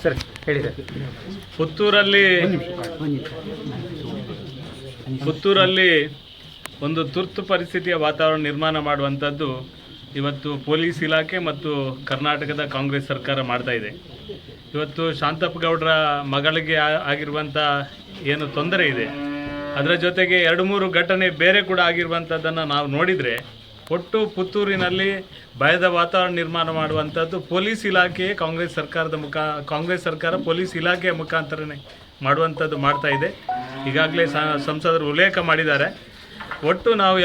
Sir ಹೇಳಿ sir. ಪುತ್ತೂರಲ್ಲಿ ಒಂದು ತುರ್ತು ಪರಿಸ್ಥಿತಿಯ ವಾತಾವರಣ ನಿರ್ಮಾಣ ಮಾಡುವಂಥದ್ದು ಇವತ್ತು ಪೊಲೀಸ್ ಇಲಾಖೆ ಮತ್ತು ಕರ್ನಾಟಕದ ಕಾಂಗ್ರೆಸ್ ಸರ್ಕಾರ ಮಾಡ್ತಾ ಇದೆ. ಇವತ್ತು ಶಾಂತಪ್ಪ ಗೌಡರ ಮಗಳಿಗೆ ಆಗಿರುವಂಥ ಏನು ತೊಂದರೆ ಇದೆ, ಅದರ ಜೊತೆಗೆ 2-3 ಘಟನೆ ಬೇರೆ ಕೂಡ ಆಗಿರುವಂಥದ್ದನ್ನು ನಾವು ನೋಡಿದರೆ ಒಟ್ಟು ಪುತ್ತೂರಿನಲ್ಲಿ ಭಯದ ವಾತಾವರಣ ನಿರ್ಮಾಣ ಮಾಡುವಂಥದ್ದು ಪೊಲೀಸ್ ಇಲಾಖೆಯೇ ಕಾಂಗ್ರೆಸ್ ಸರ್ಕಾರ ಪೊಲೀಸ್ ಇಲಾಖೆಯ ಮುಖಾಂತರನೇ ಮಾಡುವಂಥದ್ದು ಮಾಡ್ತಾ ಇದೆ. ಈಗಾಗಲೇ ಸಂಸದರು ಉಲ್ಲೇಖ ಮಾಡಿದ್ದಾರೆ. ಒಟ್ಟು ನಾವು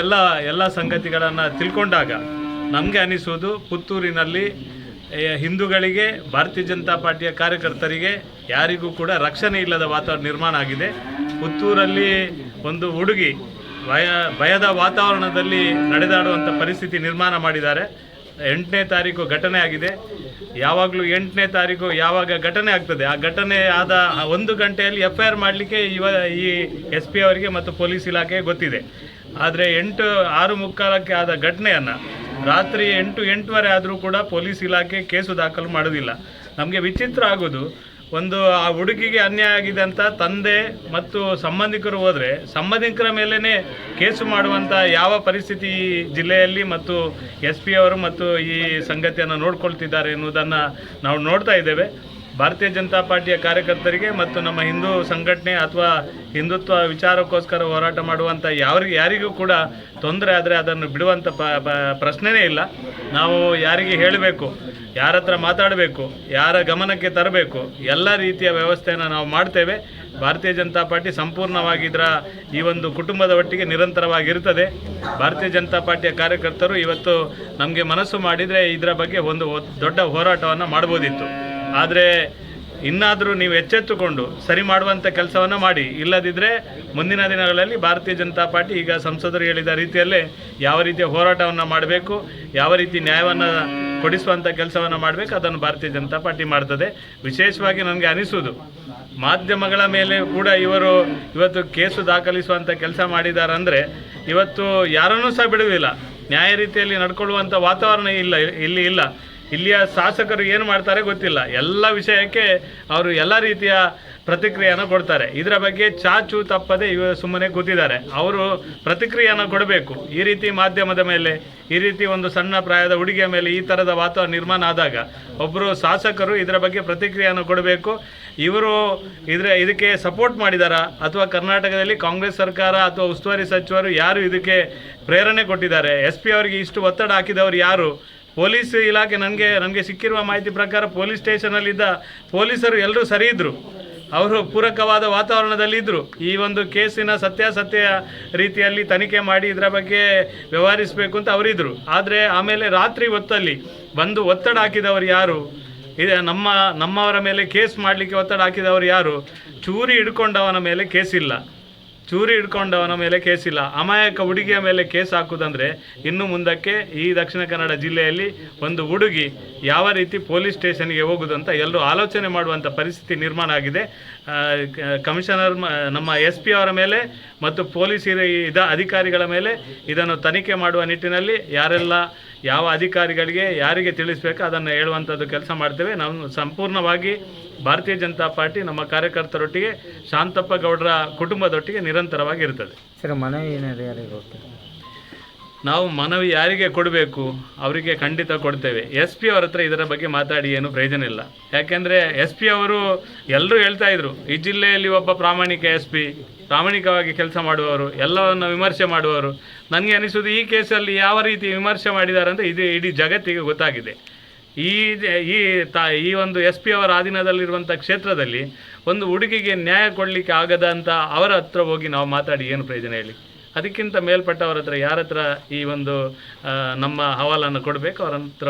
ಎಲ್ಲ ಸಂಗತಿಗಳನ್ನು ತಿಳ್ಕೊಂಡಾಗ ನಮಗೆ ಅನಿಸುವುದು ಪುತ್ತೂರಿನಲ್ಲಿ ಹಿಂದೂಗಳಿಗೆ, ಭಾರತೀಯ ಜನತಾ ಪಾರ್ಟಿಯ ಕಾರ್ಯಕರ್ತರಿಗೆ ಯಾರಿಗೂ ಕೂಡ ರಕ್ಷಣೆ ಇಲ್ಲದ ವಾತಾವರಣ ನಿರ್ಮಾಣ ಆಗಿದೆ. ಪುತ್ತೂರಲ್ಲಿ ಒಂದು ಹುಡುಗಿ ಭಯದ ವಾತಾವರಣದಲ್ಲಿ ನಡೆದಾಡುವಂಥ ಪರಿಸ್ಥಿತಿ ನಿರ್ಮಾಣ ಮಾಡಿದ್ದಾರೆ. 8ನೇ ತಾರೀಕು ಘಟನೆ ಆಗಿದೆ. ಯಾವಾಗಲೂ 8ನೇ ತಾರೀಕು ಯಾವಾಗ ಘಟನೆ ಆಗ್ತದೆ, ಆ ಘಟನೆ ಆದ 1 ಗಂಟೆಯಲ್ಲಿ FIR ಮಾಡಲಿಕ್ಕೆ ಈ SP ಅವರಿಗೆ ಮತ್ತು ಪೊಲೀಸ್ ಇಲಾಖೆಗೆ ಗೊತ್ತಿದೆ. ಆದರೆ 6:45ಕ್ಕೆ ಆದ ಘಟನೆಯನ್ನು ರಾತ್ರಿ 8-8:15 ಆದರೂ ಕೂಡ ಪೊಲೀಸ್ ಇಲಾಖೆ ಕೇಸು ದಾಖಲು ಮಾಡೋದಿಲ್ಲ. ನಮಗೆ ವಿಚಿತ್ರ ಆಗೋದು, ಆ ಹುಡುಗಿಗೆ ಅನ್ಯಾಯ ಆಗಿದೆ ಅಂತ ತಂದೆ ಮತ್ತು ಸಂಬಂಧಿಕರು ಹೋದರೆ ಸಂಬಂಧಿಕರ ಮೇಲೇ ಕೇಸು ಮಾಡುವಂಥ ಯಾವ ಪರಿಸ್ಥಿತಿ ಜಿಲ್ಲೆಯಲ್ಲಿ ಮತ್ತು SP ಅವರು ಮತ್ತು ಈ ಸಂಗತಿಯನ್ನು ನೋಡ್ಕೊಳ್ತಿದ್ದಾರೆ ಎನ್ನುವುದನ್ನು ನಾವು ನೋಡ್ತಾ ಇದ್ದೇವೆ. ಭಾರತೀಯ ಜನತಾ ಪಾರ್ಟಿಯ ಕಾರ್ಯಕರ್ತರಿಗೆ ಮತ್ತು ನಮ್ಮ ಹಿಂದೂ ಸಂಘಟನೆ ಅಥವಾ ಹಿಂದುತ್ವ ವಿಚಾರಕ್ಕೋಸ್ಕರ ಹೋರಾಟ ಮಾಡುವಂಥ ಯಾರಿಗೂ ಕೂಡ ತೊಂದರೆ ಆದರೆ ಅದನ್ನು ಬಿಡುವಂಥ ಪ್ರಶ್ನೆಯೇ ಇಲ್ಲ. ನಾವು ಯಾರಿಗೆ ಹೇಳಬೇಕು, ಯಾರ ಹತ್ರ ಮಾತಾಡಬೇಕು, ಯಾರ ಗಮನಕ್ಕೆ ತರಬೇಕು, ಎಲ್ಲ ರೀತಿಯ ವ್ಯವಸ್ಥೆಯನ್ನು ನಾವು ಮಾಡ್ತೇವೆ. ಭಾರತೀಯ ಜನತಾ ಪಾರ್ಟಿ ಸಂಪೂರ್ಣವಾಗಿ ಈ ಒಂದು ಕುಟುಂಬದ ಒಟ್ಟಿಗೆ ನಿರಂತರವಾಗಿರ್ತದೆ. ಭಾರತೀಯ ಜನತಾ ಪಾರ್ಟಿಯ ಕಾರ್ಯಕರ್ತರು ಇವತ್ತು ನಮಗೆ ಮನಸ್ಸು ಮಾಡಿದರೆ ಇದರ ಬಗ್ಗೆ ಒಂದು ದೊಡ್ಡ ಹೋರಾಟವನ್ನು ಮಾಡ್ಬೋದಿತ್ತು. ಆದರೆ ಇನ್ನಾದರೂ ನೀವು ಎಚ್ಚೆತ್ತುಕೊಂಡು ಸರಿ ಮಾಡುವಂಥ ಕೆಲಸವನ್ನು ಮಾಡಿ. ಇಲ್ಲದಿದ್ದರೆ ಮುಂದಿನ ದಿನಗಳಲ್ಲಿ ಭಾರತೀಯ ಜನತಾ ಪಾರ್ಟಿ ಈಗ ಸಂಸದರು ಹೇಳಿದ ರೀತಿಯಲ್ಲೇ ಯಾವ ರೀತಿಯ ಹೋರಾಟವನ್ನು ಮಾಡಬೇಕು, ಯಾವ ರೀತಿ ನ್ಯಾಯವನ್ನು ಕೊಡಿಸುವಂಥ ಕೆಲಸವನ್ನು ಮಾಡಬೇಕು, ಅದನ್ನು ಭಾರತೀಯ ಜನತಾ ಪಾರ್ಟಿ ಮಾಡ್ತದೆ. ವಿಶೇಷವಾಗಿ ನನಗೆ ಅನಿಸುವುದು, ಮಾಧ್ಯಮಗಳ ಮೇಲೆ ಕೂಡ ಇವತ್ತು ಕೇಸು ದಾಖಲಿಸುವಂಥ ಕೆಲಸ ಮಾಡಿದ್ದಾರೆ. ಅಂದರೆ ಇವತ್ತು ಯಾರನ್ನೂ ಸಹ ಬಿಡುವುದಿಲ್ಲ. ನ್ಯಾಯ ರೀತಿಯಲ್ಲಿ ನಡ್ಕೊಳ್ಳುವಂಥ ವಾತಾವರಣ ಇಲ್ಲಿ ಇಲ್ಲ. ಇಲ್ಲಿಯ ಶಾಸಕರು ಏನು ಮಾಡ್ತಾರೆ ಗೊತ್ತಿಲ್ಲ. ಎಲ್ಲ ವಿಷಯಕ್ಕೆ ಅವರು ಎಲ್ಲ ರೀತಿಯ ಪ್ರತಿಕ್ರಿಯೆಯನ್ನು ಕೊಡ್ತಾರೆ. ಇದರ ಬಗ್ಗೆ ಚಾಚು ತಪ್ಪದೆ ಸುಮ್ಮನೆ ಕೂತಿದ್ದಾರೆ. ಅವರು ಪ್ರತಿಕ್ರಿಯೆಯನ್ನು ಕೊಡಬೇಕು. ಈ ರೀತಿ ಮಾಧ್ಯಮದ ಮೇಲೆ, ಈ ರೀತಿ ಒಂದು ಸಣ್ಣ ಪ್ರಾಯದ ಹುಡುಗಿಯ ಮೇಲೆ ಈ ಥರದ ವಾತಾವರಣ ನಿರ್ಮಾಣ ಆದಾಗ ಒಬ್ಬರು ಶಾಸಕರು ಇದರ ಬಗ್ಗೆ ಪ್ರತಿಕ್ರಿಯೆಯನ್ನು ಕೊಡಬೇಕು. ಇವರು ಇದಕ್ಕೆ ಸಪೋರ್ಟ್ ಮಾಡಿದಾರಾ ಅಥವಾ ಕರ್ನಾಟಕದಲ್ಲಿ ಕಾಂಗ್ರೆಸ್ ಸರ್ಕಾರ ಅಥವಾ ಉಸ್ತುವಾರಿ ಸಚಿವರು ಯಾರು ಇದಕ್ಕೆ ಪ್ರೇರಣೆ ಕೊಟ್ಟಿದ್ದಾರೆ? SP ಅವರಿಗೆ ಇಷ್ಟು ಒತ್ತಡ ಹಾಕಿದವರು ಯಾರು? ಪೊಲೀಸ್ ಇಲಾಖೆ ನನಗೆ ಸಿಕ್ಕಿರುವ ಮಾಹಿತಿ ಪ್ರಕಾರ ಪೊಲೀಸ್ ಸ್ಟೇಷನಲ್ಲಿದ್ದ ಪೊಲೀಸರು ಎಲ್ಲರೂ ಸರಿ ಇದ್ದರು, ಅವರು ಪೂರಕವಾದ ವಾತಾವರಣದಲ್ಲಿದ್ದರು. ಈ ಒಂದು ಕೇಸಿನ ಸತ್ಯಾಸತ್ಯ ರೀತಿಯಲ್ಲಿ ತನಿಖೆ ಮಾಡಿ ಇದರ ಬಗ್ಗೆ ವ್ಯವಹರಿಸಬೇಕು ಅಂತ ಅವರಿದ್ದರು. ಆದರೆ ಆಮೇಲೆ ರಾತ್ರಿ ಹೊತ್ತಲ್ಲಿ ಬಂದು ಒತ್ತಡ ಹಾಕಿದವರು ಯಾರು? ನಮ್ಮವರ ಮೇಲೆ ಕೇಸ್ ಮಾಡಲಿಕ್ಕೆ ಒತ್ತಡ ಹಾಕಿದವರು ಯಾರು? ಚೂರಿ ಹಿಡ್ಕೊಂಡವನ ಮೇಲೆ ಕೇಸಿಲ್ಲ. ಅಮಾಯಕ ಹುಡುಗಿಯ ಮೇಲೆ ಕೇಸ್ ಹಾಕುವುದಂದರೆ ಇನ್ನು ಮುಂದಕ್ಕೆ ಈ ದಕ್ಷಿಣ ಕನ್ನಡ ಜಿಲ್ಲೆಯಲ್ಲಿ ಒಂದು ಹುಡುಗಿ ಯಾವ ರೀತಿ ಪೊಲೀಸ್ ಸ್ಟೇಷನ್ಗೆ ಹೋಗುವುದು ಅಂತ ಎಲ್ಲರೂ ಆಲೋಚನೆ ಮಾಡುವಂಥ ಪರಿಸ್ಥಿತಿ ನಿರ್ಮಾಣ ಆಗಿದೆ. ಕಮಿಷನರ್ ನಮ್ಮ SP ಅವರ ಮೇಲೆ ಮತ್ತು ಪೊಲೀಸ್ ಅಧಿಕಾರಿಗಳ ಮೇಲೆ ಇದನ್ನು ತನಿಖೆ ಮಾಡುವ ನಿಟ್ಟಿನಲ್ಲಿ ಯಾವ ಅಧಿಕಾರಿಗಳಿಗೆ ಯಾರಿಗೆ ತಿಳಿಸಬೇಕು ಅದನ್ನು ಹೇಳುವಂಥದ್ದು ಕೆಲಸ ಮಾಡ್ತೇವೆ. ನಾವು ಸಂಪೂರ್ಣವಾಗಿ ಭಾರತೀಯ ಜನತಾ ಪಾರ್ಟಿ ನಮ್ಮ ಕಾರ್ಯಕರ್ತರೊಟ್ಟಿಗೆ, ಶಾಂತಪ್ಪ ಗೌಡರ ಕುಟುಂಬದೊಟ್ಟಿಗೆ ನಿರಂತರವಾಗಿ ಇರ್ತದೆ. ಸರ್, ಮನವಿ ಏನಾದರೂ ಯಾರಿಗೆ ಹೋಗ್ತದೆ? ನಾವು ಮನವಿ ಯಾರಿಗೆ ಕೊಡಬೇಕು ಅವರಿಗೆ ಖಂಡಿತ ಕೊಡ್ತೇವೆ. SP ಅವರ ಹತ್ರ ಇದರ ಬಗ್ಗೆ ಮಾತಾಡಿ ಏನು ಪ್ರಯೋಜನ ಇಲ್ಲ. ಯಾಕೆಂದರೆ SP ಅವರು ಎಲ್ಲರೂ ಹೇಳ್ತಾ ಇದ್ರು, ಈ ಜಿಲ್ಲೆಯಲ್ಲಿ ಒಬ್ಬ ಪ್ರಾಮಾಣಿಕ SP, ಪ್ರಾಮಾಣಿಕವಾಗಿ ಕೆಲಸ ಮಾಡುವವರು, ಎಲ್ಲವನ್ನು ವಿಮರ್ಶೆ ಮಾಡುವವರು. ನನಗೆ ಅನಿಸೋದು ಈ ಕೇಸಲ್ಲಿ ಯಾವ ರೀತಿ ವಿಮರ್ಶೆ ಮಾಡಿದ್ದಾರೆ ಅಂತ ಇಡೀ ಜಗತ್ತಿಗೆ ಗೊತ್ತಾಗಿದೆ. ಈ ಒಂದು SP ಅವರ ಅಧೀನದಲ್ಲಿರುವಂಥ ಕ್ಷೇತ್ರದಲ್ಲಿ ಒಂದು ಹುಡುಗಿಗೆ ನ್ಯಾಯ ಕೊಡಲಿಕ್ಕೆ ಆಗದ ಅಂತ ಅವರ ಹತ್ರ ಹೋಗಿ ನಾವು ಮಾತಾಡಿ ಏನು ಪ್ರಯೋಜನ ಹೇಳಿ? ಅದಕ್ಕಿಂತ ಮೇಲ್ಪಟ್ಟವರ ಹತ್ರ ಯಾರ ಹತ್ರ ಈ ಒಂದು ನಮ್ಮ ಹವಾಲನ್ನು ಕೊಡಬೇಕು ಅವರ ಹತ್ರ